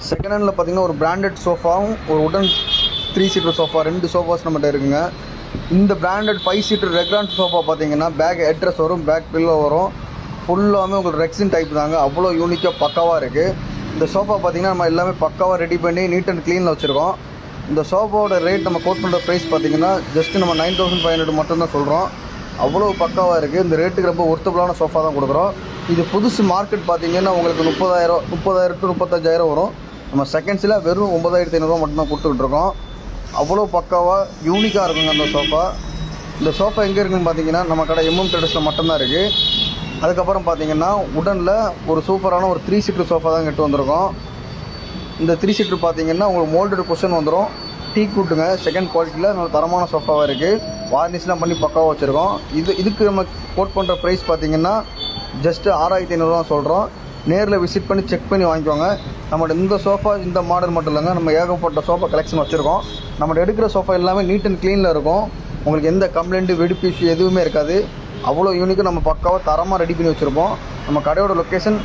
Second handle பார்த்தீங்கன்னா ஒரு branded சோஃபாவும் ஒரு உடன் 3 சீட்டர் சோஃபா 2 சோஃபாஸ் நம்மகிட்ட இருக்குங்க. இந்த பிராண்டட் 5 சீட்டர் ரெக்ரான் சோஃபா பார்த்தீங்கன்னா பேக் ஹெட்ரஸ் வரும், பேக் பில்லோ வரும், ஃபுல்லாமே உங்களுக்கு ரெக்ஸின் டைப் தாங்க. அவ்வளோ யூனிக்காக பக்காவாக இருக்குது. இந்த சோஃபா பார்த்தீங்கன்னா நம்ம எல்லாமே பக்காவாக ரெடி பண்ணி நீட் அண்ட் க்ளீனில் வச்சுருக்கோம். இந்த சோஃபாவோட ரேட் நம்ம கோட் பண்ணுற ப்ரைஸ் பார்த்தீங்கன்னா ஜஸ்ட் நம்ம 9500 மட்டும்தான் சொல்கிறோம். அவ்வளோ பக்காவாக இருக்குது. இந்த ரேட்டுக்கு ரொம்ப ஒர்த்தபுளான சோஃபா தான் கொடுக்குறோம். இது புதுசு மார்க்கெட் பார்த்தீங்கன்னா உங்களுக்கு 30,000 to 35,000 வரும். நம்ம செகண்ட்ஸில் வெறும் 9,500 மட்டும்தான் கொடுத்துட்ருக்கோம். அவ்வளோ பக்காவாக யூனிக்காக இருக்குங்க அந்த சோஃபா. இந்த சோஃபா எங்கே இருக்குதுன்னு பார்த்தீங்கன்னா நம்ம கடை எம்எம் ட்ரேடர்ஸில் மட்டும்தான் இருக்குது. அதுக்கப்புறம் பார்த்தீங்கன்னா உடனில் ஒரு சூப்பரான ஒரு 3 சீட்டர் சோஃபா தான் கெட்டு வந்திருக்கோம். இந்த 3 சீட்டர் பார்த்தீங்கன்னா உங்களுக்கு மோல்டட் குஷன் வந்துடும். டீ கூட்டுங்க, செகண்ட் குவாலிட்டியில் நல்ல தரமான சோஃபாவாக இருக்குது. வார்னிஷ்லாம் பண்ணி பக்காவாக வச்சுருக்கோம். இதுக்கு நம்ம கோட் பண்ணுற ப்ரைஸ் பார்த்தீங்கன்னா ஜஸ்ட்டு 6,500 சொல்கிறோம். நேரில் விசிட் பண்ணி செக் பண்ணி வாங்கிக்கோங்க. நம்மளோட இந்த சோஃபா இந்த மாடல் மட்டும் இல்லைங்க, நம்ம ஏகப்பட்ட சோஃபா கலெக்ஷன் வச்சுருக்கோம். நம்மளோட எடுக்கிற சோஃபா எல்லாமே நீட் அண்ட் க்ளீனில் இருக்கும். உங்களுக்கு எந்த கம்ப்ளைண்ட்டு வெடிப்பு இஷ்யூ எதுவுமே இருக்காது. அவ்வளோ யூனிக்காக நம்ம பக்காவாக தரமாக ரெடி பண்ணி வச்சுருப்போம். நம்ம கடையோட லொக்கேஷன்